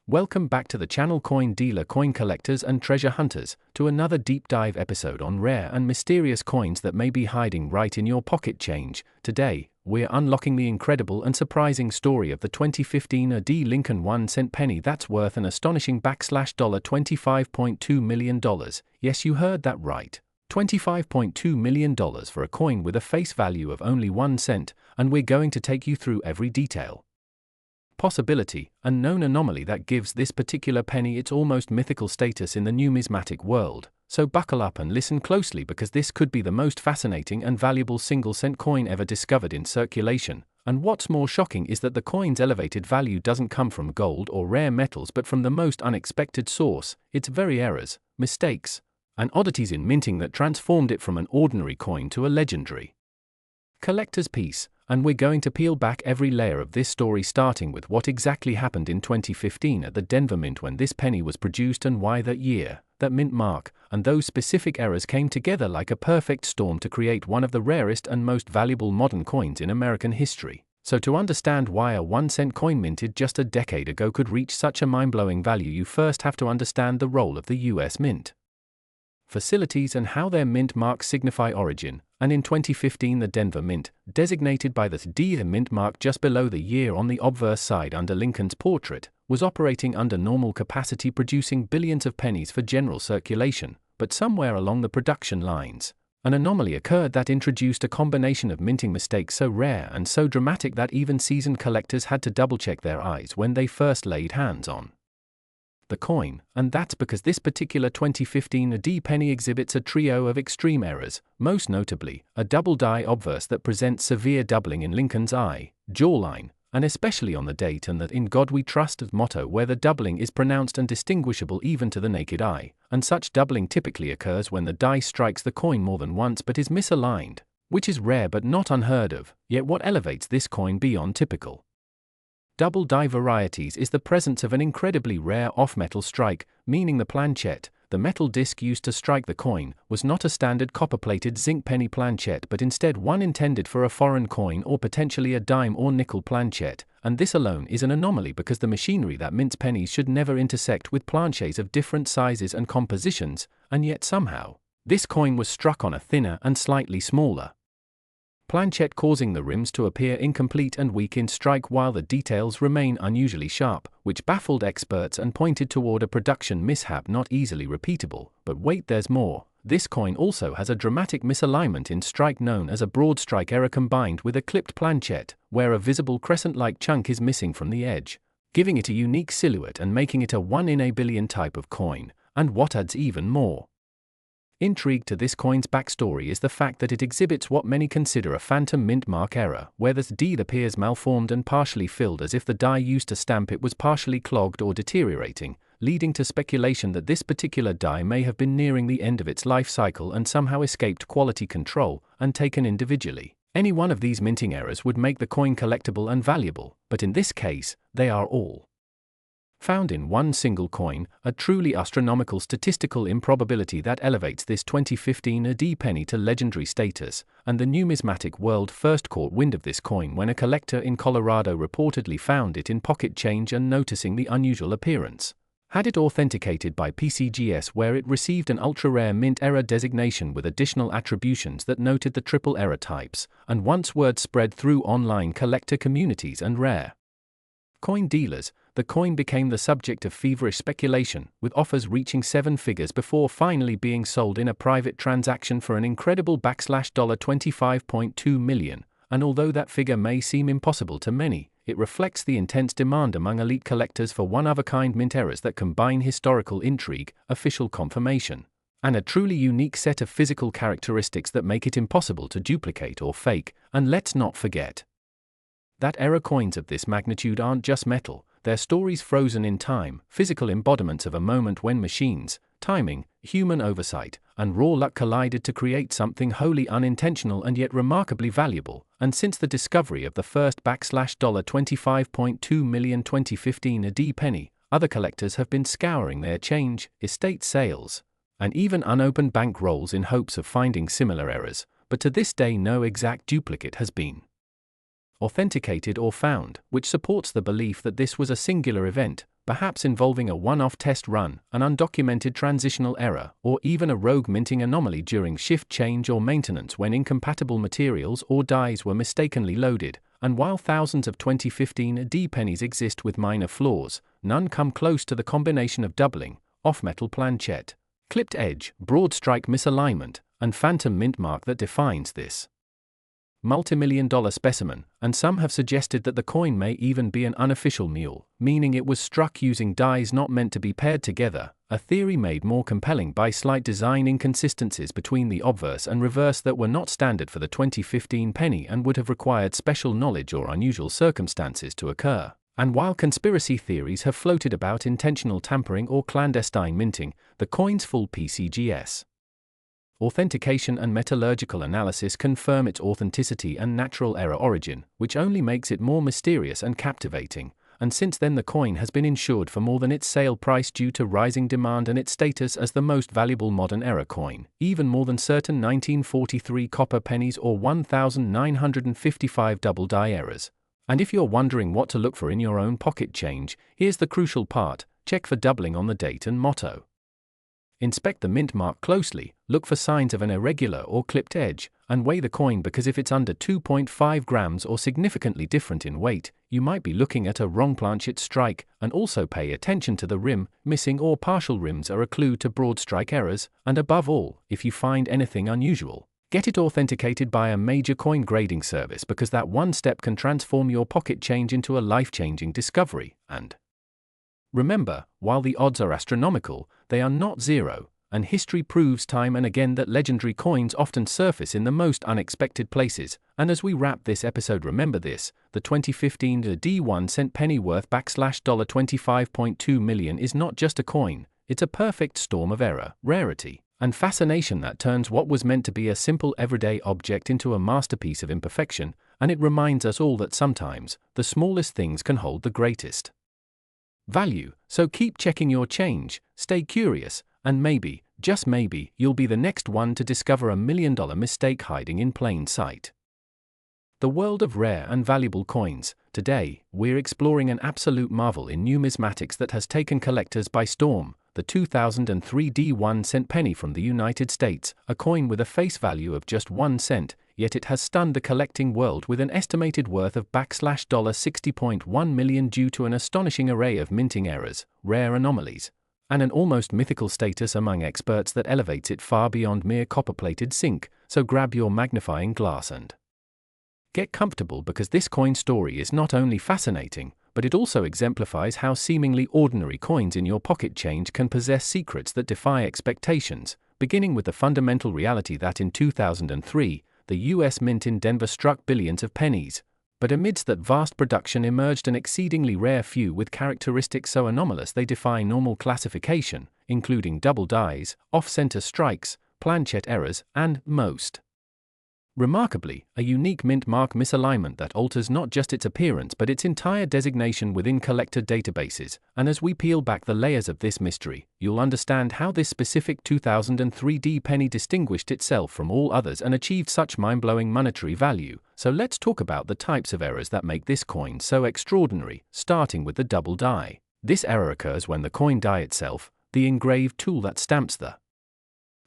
Welcome back to the channel Coin Dealer, Coin Collectors and Treasure Hunters, to another deep dive episode on rare and mysterious coins that may be hiding right in your pocket change. Today, we're unlocking the incredible and surprising story of the 2015 AD Lincoln 1-cent penny that's worth an astonishing $25.2 million. Yes, you heard that right. $25.2 million for a coin with a face value of only 1 cent, and we're going to take you through every detail, possibility, and known anomaly that gives this particular penny its almost mythical status in the numismatic world. So buckle up and listen closely, because this could be the most fascinating and valuable single-cent coin ever discovered in circulation. And what's more shocking is that the coin's elevated value doesn't come from gold or rare metals but from the most unexpected source: its very errors, mistakes, and oddities in minting that transformed it from an ordinary coin to a legendary collector's piece. And we're going to peel back every layer of this story, starting with what exactly happened in 2015 at the Denver Mint when this penny was produced, and why that year, that mint mark, and those specific errors came together like a perfect storm to create one of the rarest and most valuable modern coins in American history. So to understand why a 1-cent coin minted just a decade ago could reach such a mind-blowing value, you first have to understand the role of the US Mint facilities and how their mint marks signify origin. And in 2015, the Denver Mint, designated by the D mint mark just below the year on the obverse side under Lincoln's portrait, was operating under normal capacity, producing billions of pennies for general circulation. But somewhere along the production lines, an anomaly occurred that introduced a combination of minting mistakes so rare and so dramatic that even seasoned collectors had to double-check their eyes when they first laid hands on the coin. And that's because this particular 2015 AD penny exhibits a trio of extreme errors, most notably a double die obverse that presents severe doubling in Lincoln's eye, jawline, and especially on the date, and the "In God We Trust" motto, where the doubling is pronounced and distinguishable even to the naked eye. And such doubling typically occurs when the die strikes the coin more than once but is misaligned, which is rare but not unheard of. Yet what elevates this coin beyond typical double die varieties is the presence of an incredibly rare off-metal strike, meaning the planchette, the metal disc used to strike the coin, was not a standard copper-plated zinc penny planchette but instead one intended for a foreign coin or potentially a dime or nickel planchette. And this alone is an anomaly, because the machinery that mints pennies should never intersect with planchets of different sizes and compositions, and yet somehow this coin was struck on a thinner and slightly smaller planchette, causing the rims to appear incomplete and weak in strike while the details remain unusually sharp, which baffled experts and pointed toward a production mishap not easily repeatable. But wait, there's more. This coin also has a dramatic misalignment in strike known as a broad strike error, combined with a clipped planchette, where a visible crescent-like chunk is missing from the edge, giving it a unique silhouette and making it a 1 in a billion type of coin. And what adds even more intrigue to this coin's backstory is the fact that it exhibits what many consider a phantom mint mark error, where the D appears malformed and partially filled, as if the die used to stamp it was partially clogged or deteriorating, leading to speculation that this particular die may have been nearing the end of its life cycle and somehow escaped quality control. And taken individually, any one of these minting errors would make the coin collectible and valuable, but in this case, they are all found in one single coin, a truly astronomical statistical improbability that elevates this 2015 AD penny to legendary status. And the numismatic world first caught wind of this coin when a collector in Colorado reportedly found it in pocket change, and noticing the unusual appearance, had it authenticated by PCGS, where it received an ultra-rare mint error designation with additional attributions that noted the triple error types. And once word spread through online collector communities and rare coin dealers, the coin became the subject of feverish speculation, with offers reaching 7 figures before finally being sold in a private transaction for an incredible $25.2 million. And although that figure may seem impossible to many, it reflects the intense demand among elite collectors for one-of-a-kind mint errors that combine historical intrigue, official confirmation, and a truly unique set of physical characteristics that make it impossible to duplicate or fake. And let's not forget that error coins of this magnitude aren't just metal, they're stories frozen in time, physical embodiments of a moment when machines, timing, human oversight, and raw luck collided to create something wholly unintentional and yet remarkably valuable. And since the discovery of the first $25.2 million 2015 AD penny, other collectors have been scouring their change, estate sales, and even unopened bank rolls in hopes of finding similar errors, but to this day no exact duplicate has been authenticated or found, which supports the belief that this was a singular event, perhaps involving a one-off test run, an undocumented transitional error, or even a rogue minting anomaly during shift change or maintenance when incompatible materials or dies were mistakenly loaded. And while thousands of 2015 AD pennies exist with minor flaws, none come close to the combination of doubling, off-metal planchette, clipped edge, broad strike misalignment, and phantom mint mark that defines this multimillion-dollar specimen, and some have suggested that the coin may even be an unofficial mule, meaning it was struck using dies not meant to be paired together, a theory made more compelling by slight design inconsistencies between the obverse and reverse that were not standard for the 2015 penny and would have required special knowledge or unusual circumstances to occur. And while conspiracy theories have floated about intentional tampering or clandestine minting, the coin's full PCGS authentication and metallurgical analysis confirm its authenticity and natural error origin, which only makes it more mysterious and captivating. And since then the coin has been insured for more than its sale price due to rising demand and its status as the most valuable modern era coin, even more than certain 1943 copper pennies or 1955 double die errors. And if you're wondering what to look for in your own pocket change, here's the crucial part: check for doubling on the date and motto. Inspect the mint mark closely, look for signs of an irregular or clipped edge, and weigh the coin, because if it's under 2.5 grams or significantly different in weight, you might be looking at a wrong planchette strike. And also pay attention to the rim. Missing or partial rims are a clue to broad strike errors, and above all, if you find anything unusual, get it authenticated by a major coin grading service, because that one step can transform your pocket change into a life-changing discovery. And remember, while the odds are astronomical, they are not zero, and history proves time and again that legendary coins often surface in the most unexpected places. And as we wrap this episode, remember this: the 2015 D1 cent penny worth $25.2 million is not just a coin, it's a perfect storm of error, rarity, and fascination that turns what was meant to be a simple everyday object into a masterpiece of imperfection. And it reminds us all that sometimes the smallest things can hold the greatest value. So keep checking your change, stay curious, and maybe, just maybe, you'll be the next one to discover $1 million mistake hiding in plain sight. The world of rare and valuable coins. Today, we're exploring an absolute marvel in numismatics that has taken collectors by storm: the 2003 D1 cent penny from the United States, a coin with a face value of just 1 cent, yet it has stunned the collecting world with an estimated worth of $60.1 million due to an astonishing array of minting errors, rare anomalies, and an almost mythical status among experts that elevates it far beyond mere copper-plated zinc. So grab your magnifying glass and get comfortable, because this coin story is not only fascinating, but it also exemplifies how seemingly ordinary coins in your pocket change can possess secrets that defy expectations, beginning with the fundamental reality that in 2003, the U.S. Mint in Denver struck billions of pennies. But amidst that vast production emerged an exceedingly rare few with characteristics so anomalous they defy normal classification, including double dies, off-center strikes, planchette errors, and, most remarkably, a unique mint mark misalignment that alters not just its appearance but its entire designation within collector databases. And as we peel back the layers of this mystery, you'll understand how this specific 2003 D penny distinguished itself from all others and achieved such mind-blowing monetary value. So let's talk about the types of errors that make this coin so extraordinary, starting with the double die. This error occurs when the coin die itself, the engraved tool that stamps the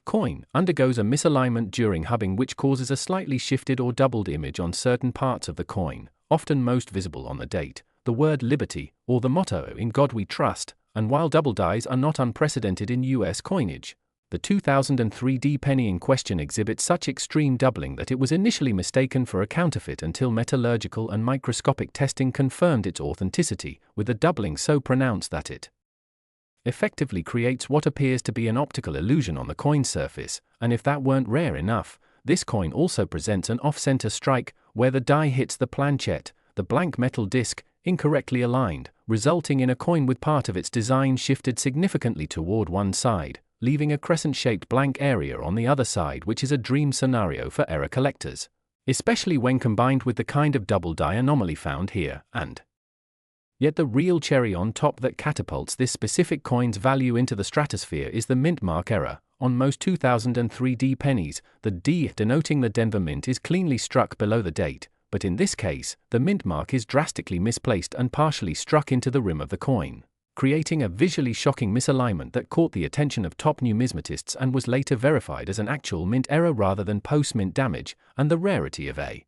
coin, undergoes a misalignment during hubbing, which causes a slightly shifted or doubled image on certain parts of the coin, often most visible on the date, the word liberty, or the motto "In God We Trust." And while double dies are not unprecedented in US coinage, the 2003 D penny in question exhibits such extreme doubling that it was initially mistaken for a counterfeit until metallurgical and microscopic testing confirmed its authenticity, with the doubling so pronounced that it effectively creates what appears to be an optical illusion on the coin surface. And if that weren't rare enough, this coin also presents an off-center strike, where the die hits the planchette, the blank metal disc, incorrectly aligned, resulting in a coin with part of its design shifted significantly toward one side, leaving a crescent-shaped blank area on the other side, which is a dream scenario for error collectors, especially when combined with the kind of double die anomaly found here. And yet the real cherry on top that catapults this specific coin's value into the stratosphere is the mint mark error. On most 2003 D pennies, the D denoting the Denver Mint is cleanly struck below the date, but in this case, the mint mark is drastically misplaced and partially struck into the rim of the coin, creating a visually shocking misalignment that caught the attention of top numismatists and was later verified as an actual mint error rather than post-mint damage, and the rarity of a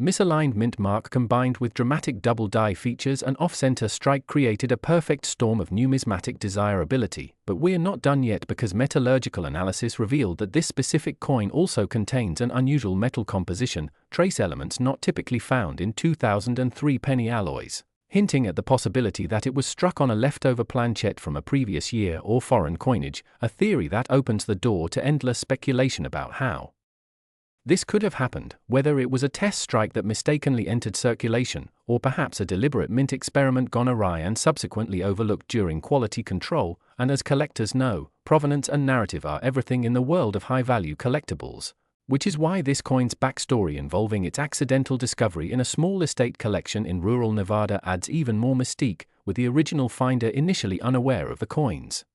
misaligned mint mark combined with dramatic double die features and off-center strike created a perfect storm of numismatic desirability. But we're not done yet, because metallurgical analysis revealed that this specific coin also contains an unusual metal composition, trace elements not typically found in 2003 penny alloys, hinting at the possibility that it was struck on a leftover planchette from a previous year or foreign coinage, a theory that opens the door to endless speculation about how this could have happened, whether it was a test strike that mistakenly entered circulation, or perhaps a deliberate mint experiment gone awry and subsequently overlooked during quality control. And as collectors know, provenance and narrative are everything in the world of high-value collectibles, which is why this coin's backstory involving its accidental discovery in a small estate collection in rural Nevada adds even more mystique, with the original finder initially unaware of the coin's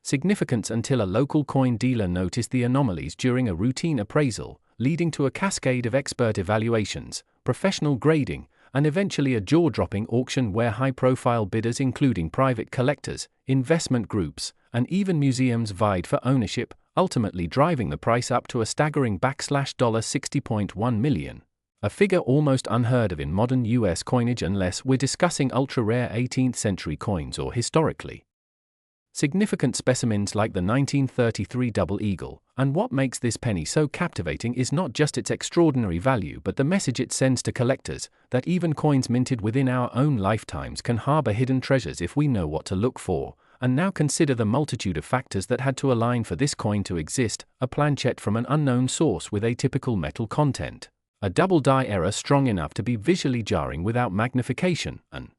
significance until a local coin dealer noticed the anomalies during a routine appraisal, leading to a cascade of expert evaluations, professional grading, and eventually a jaw-dropping auction where high-profile bidders including private collectors, investment groups, and even museums vied for ownership, ultimately driving the price up to a staggering $60.1 million. A figure almost unheard of in modern US coinage unless we're discussing ultra-rare 18th century coins or historically significant specimens like the 1933 Double Eagle. And what makes this penny so captivating is not just its extraordinary value but the message it sends to collectors, that even coins minted within our own lifetimes can harbor hidden treasures if we know what to look for. And now consider the multitude of factors that had to align for this coin to exist: a planchette from an unknown source with atypical metal content, a double die error strong enough to be visually jarring without magnification, an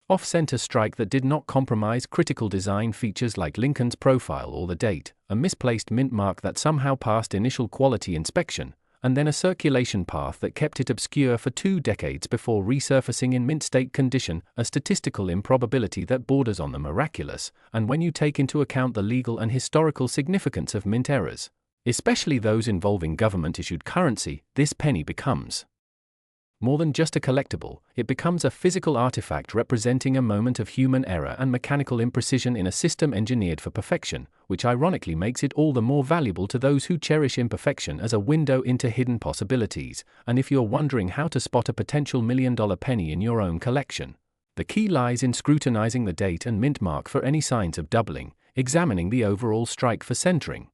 off-center strike that did not compromise critical design features like Lincoln's profile or the date, a misplaced mint mark that somehow passed initial quality inspection, and then a circulation path that kept it obscure for 2 decades before resurfacing in mint state condition, a statistical improbability that borders on the miraculous. And when you take into account the legal and historical significance of mint errors, especially those involving government-issued currency, this penny becomes more than just a collectible. It becomes a physical artifact representing a moment of human error and mechanical imprecision in a system engineered for perfection, which ironically makes it all the more valuable to those who cherish imperfection as a window into hidden possibilities. And if you're wondering how to spot a potential $1 million penny in your own collection, the key lies in scrutinizing the date and mint mark for any signs of doubling, examining the overall strike for centering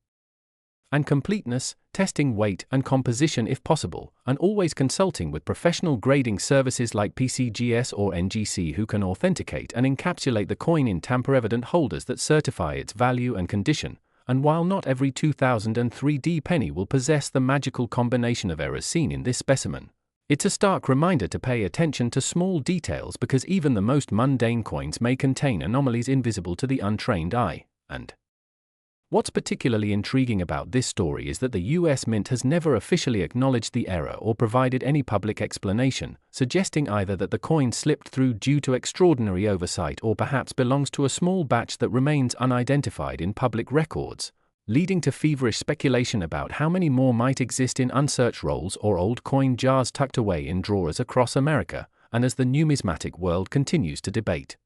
and completeness, testing weight and composition if possible, and always consulting with professional grading services like PCGS or NGC who can authenticate and encapsulate the coin in tamper-evident holders that certify its value and condition. And while not every 2003D penny will possess the magical combination of errors seen in this specimen, it's a stark reminder to pay attention to small details, because even the most mundane coins may contain anomalies invisible to the untrained eye. And what's particularly intriguing about this story is that the US Mint has never officially acknowledged the error or provided any public explanation, suggesting either that the coin slipped through due to extraordinary oversight or perhaps belongs to a small batch that remains unidentified in public records, leading to feverish speculation about how many more might exist in unsearched rolls or old coin jars tucked away in drawers across America. And as the numismatic world continues to debate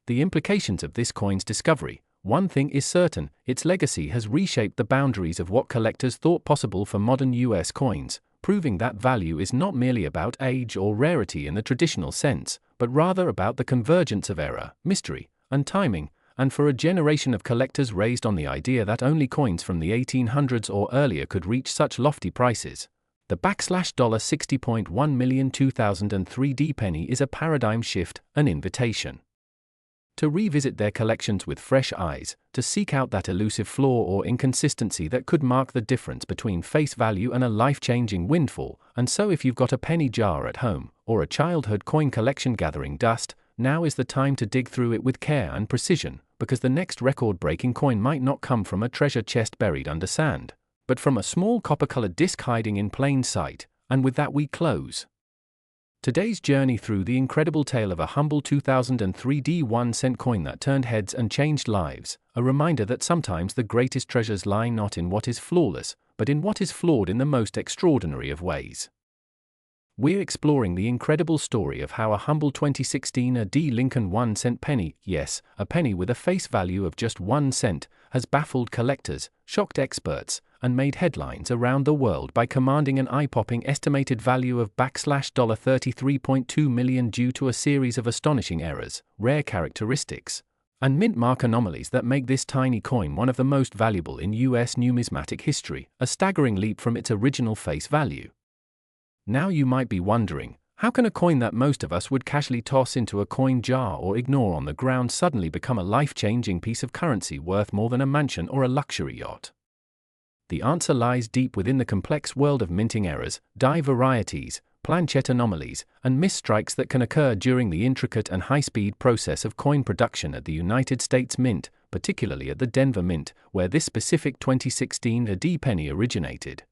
the implications of this coin's discovery, one thing is certain: its legacy has reshaped the boundaries of what collectors thought possible for modern US coins, proving that value is not merely about age or rarity in the traditional sense, but rather about the convergence of error, mystery, and timing. And for a generation of collectors raised on the idea that only coins from the 1800s or earlier could reach such lofty prices, the $60.1 million 2003D penny is a paradigm shift, an invitation to revisit their collections with fresh eyes, to seek out that elusive flaw or inconsistency that could mark the difference between face value and a life-changing windfall. And so if you've got a penny jar at home, or a childhood coin collection gathering dust, now is the time to dig through it with care and precision, because the next record-breaking coin might not come from a treasure chest buried under sand, but from a small copper-colored disc hiding in plain sight. And with that we close today's journey through the incredible tale of a humble 2003D 1-cent coin that turned heads and changed lives, a reminder that sometimes the greatest treasures lie not in what is flawless, but in what is flawed in the most extraordinary of ways. We're exploring the incredible story of how a humble 2016 A.D. Lincoln 1-cent penny, yes, a penny with a face value of just 1 cent, has baffled collectors, shocked experts, and made headlines around the world by commanding an eye-popping estimated value of $33.2 million due to a series of astonishing errors, rare characteristics, and mint mark anomalies that make this tiny coin one of the most valuable in U.S. numismatic history, a staggering leap from its original face value. Now you might be wondering, how can a coin that most of us would casually toss into a coin jar or ignore on the ground suddenly become a life-changing piece of currency worth more than a mansion or a luxury yacht? The answer lies deep within the complex world of minting errors, die varieties, planchet anomalies, and misstrikes that can occur during the intricate and high-speed process of coin production at the United States Mint, particularly at the Denver Mint, where this specific 2016 A.D. penny originated.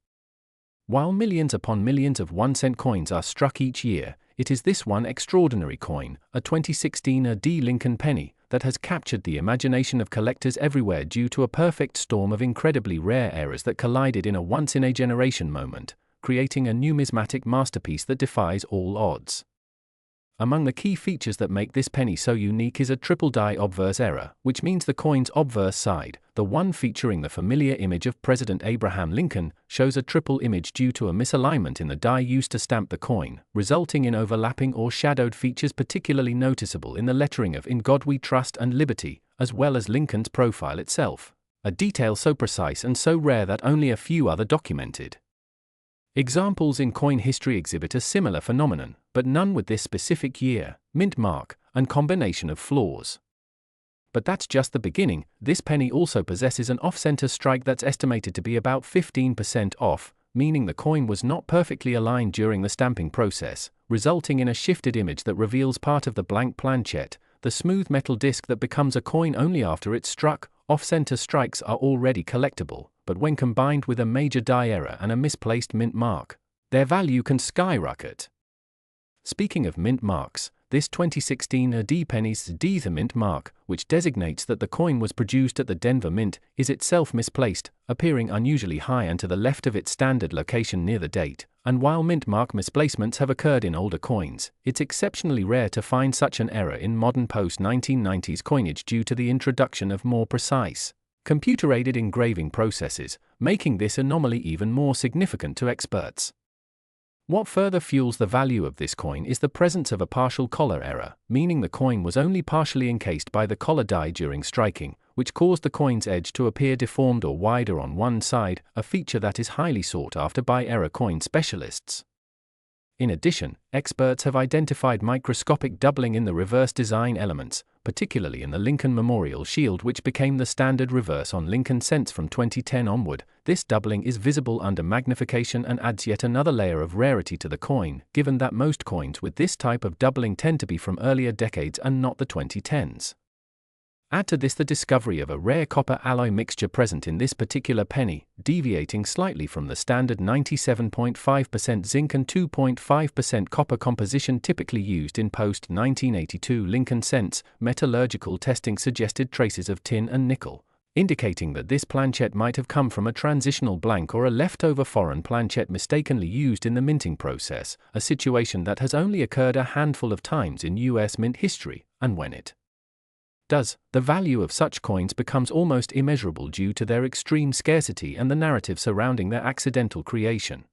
While millions upon millions of 1-cent coins are struck each year, it is this one extraordinary coin, a 2016 A.D. Lincoln penny, that has captured the imagination of collectors everywhere due to a perfect storm of incredibly rare errors that collided in a once-in-a-generation moment, creating a numismatic masterpiece that defies all odds. Among the key features that make this penny so unique is a triple die obverse error, which means the coin's obverse side, the one featuring the familiar image of President Abraham Lincoln, shows a triple image due to a misalignment in the die used to stamp the coin, resulting in overlapping or shadowed features particularly noticeable in the lettering of "In God We Trust" and "Liberty," as well as Lincoln's profile itself, a detail so precise and so rare that only a few are documented. Examples in coin history exhibit a similar phenomenon, but none with this specific year, mint mark, and combination of flaws. But that's just the beginning. This penny also possesses an off-center strike that's estimated to be about 15% off, meaning the coin was not perfectly aligned during the stamping process, resulting in a shifted image that reveals part of the blank planchet, the smooth metal disc that becomes a coin only after it's struck. Off-center strikes are already collectible, but when combined with a major die error and a misplaced mint mark, their value can skyrocket. Speaking of mint marks, this 2016 A.D. penny's Denver Mint mark, which designates that the coin was produced at the Denver Mint, is itself misplaced, appearing unusually high and to the left of its standard location near the date. And while mint mark misplacements have occurred in older coins, it's exceptionally rare to find such an error in modern post-1990s coinage due to the introduction of more precise, computer-aided engraving processes, making this anomaly even more significant to experts. What further fuels the value of this coin is the presence of a partial collar error, meaning the coin was only partially encased by the collar die during striking, which caused the coin's edge to appear deformed or wider on one side, a feature that is highly sought after by error coin specialists. In addition, experts have identified microscopic doubling in the reverse design elements, particularly in the Lincoln Memorial Shield, which became the standard reverse on Lincoln cents from 2010 onward. This doubling is visible under magnification and adds yet another layer of rarity to the coin, given that most coins with this type of doubling tend to be from earlier decades and not the 2010s. Add to this the discovery of a rare copper alloy mixture present in this particular penny, deviating slightly from the standard 97.5% zinc and 2.5% copper composition typically used in post-1982 Lincoln cents. Metallurgical testing suggested traces of tin and nickel, indicating that this planchet might have come from a transitional blank or a leftover foreign planchet mistakenly used in the minting process, a situation that has only occurred a handful of times in U.S. mint history, and when it does, the value of such coins becomes almost immeasurable due to their extreme scarcity and the narrative surrounding their accidental creation.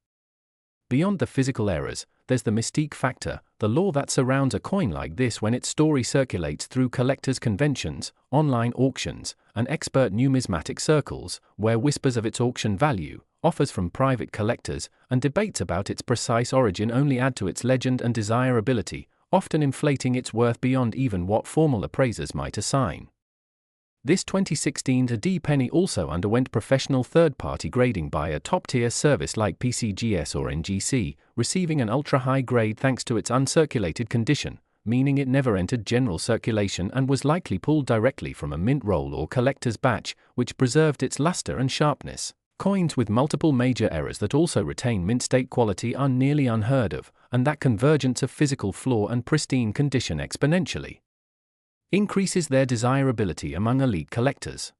Beyond the physical errors, there's the mystique factor, the lore that surrounds a coin like this when its story circulates through collectors' conventions, online auctions, and expert numismatic circles, where whispers of its auction value, offers from private collectors, and debates about its precise origin only add to its legend and desirability, often inflating its worth beyond even what formal appraisers might assign. This 2016 A.D. penny also underwent professional third-party grading by a top-tier service like PCGS or NGC, receiving an ultra-high grade thanks to its uncirculated condition, meaning it never entered general circulation and was likely pulled directly from a mint roll or collector's batch, which preserved its luster and sharpness. Coins with multiple major errors that also retain mint state quality are nearly unheard of, and that convergence of physical flaw and pristine condition exponentially increases their desirability among elite collectors.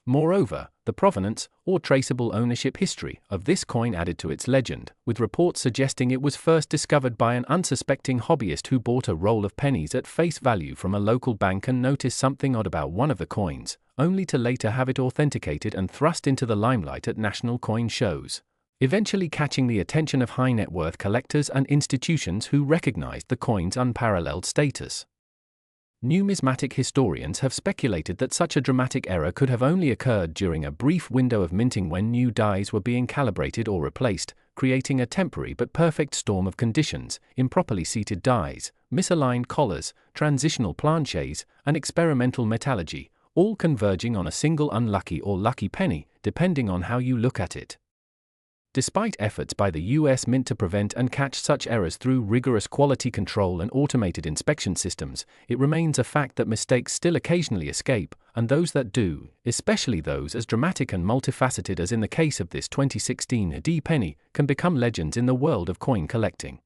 Moreover, the provenance, or traceable ownership history, of this coin added to its legend, with reports suggesting it was first discovered by an unsuspecting hobbyist who bought a roll of pennies at face value from a local bank and noticed something odd about one of the coins, only to later have it authenticated and thrust into the limelight at national coin shows, eventually catching the attention of high-net-worth collectors and institutions who recognized the coin's unparalleled status. Numismatic historians have speculated that such a dramatic error could have only occurred during a brief window of minting when new dies were being calibrated or replaced, creating a temporary but perfect storm of conditions: improperly seated dies, misaligned collars, transitional planchets, and experimental metallurgy, all converging on a single unlucky or lucky penny, depending on how you look at it. Despite efforts by the US Mint to prevent and catch such errors through rigorous quality control and automated inspection systems, it remains a fact that mistakes still occasionally escape, and those that do, especially those as dramatic and multifaceted as in the case of this 2016 D penny, can become legends in the world of coin collecting.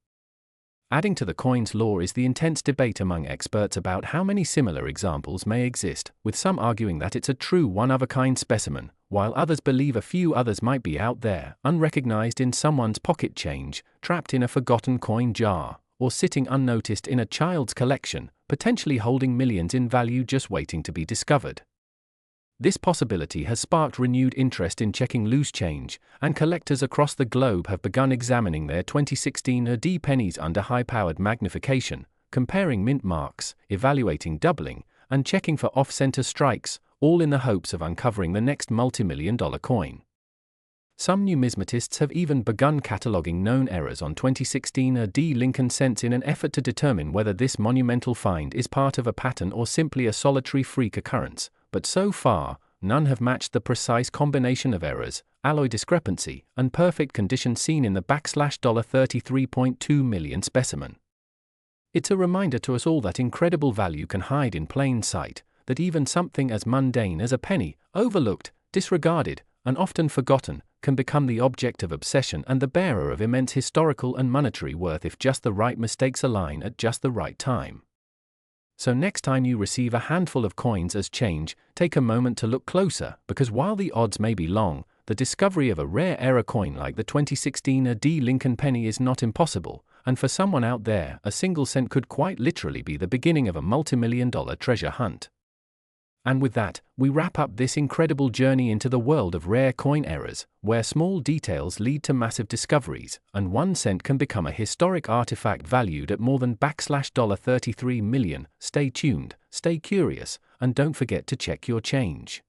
Adding to the coin's lore is the intense debate among experts about how many similar examples may exist, with some arguing that it's a true one-of-a-kind specimen, while others believe a few others might be out there, unrecognized in someone's pocket change, trapped in a forgotten coin jar, or sitting unnoticed in a child's collection, potentially holding millions in value just waiting to be discovered. This possibility has sparked renewed interest in checking loose change, and collectors across the globe have begun examining their 2016 D pennies under high-powered magnification, comparing mint marks, evaluating doubling, and checking for off-center strikes, all in the hopes of uncovering the next multi-million-dollar coin. Some numismatists have even begun cataloging known errors on 2016 D Lincoln cents in an effort to determine whether this monumental find is part of a pattern or simply a solitary freak occurrence, but so far, none have matched the precise combination of errors, alloy discrepancy, and perfect condition seen in the $33.2 million specimen. It's a reminder to us all that incredible value can hide in plain sight, that even something as mundane as a penny, overlooked, disregarded, and often forgotten, can become the object of obsession and the bearer of immense historical and monetary worth if just the right mistakes align at just the right time. So next time you receive a handful of coins as change, take a moment to look closer, because while the odds may be long, the discovery of a rare error coin like the 2016 D Lincoln penny is not impossible, and for someone out there, a single cent could quite literally be the beginning of a multi-million-dollar treasure hunt. And with that, we wrap up this incredible journey into the world of rare coin errors, where small details lead to massive discoveries, and 1 cent can become a historic artifact valued at more than $33 million. Stay tuned, stay curious, and don't forget to check your change.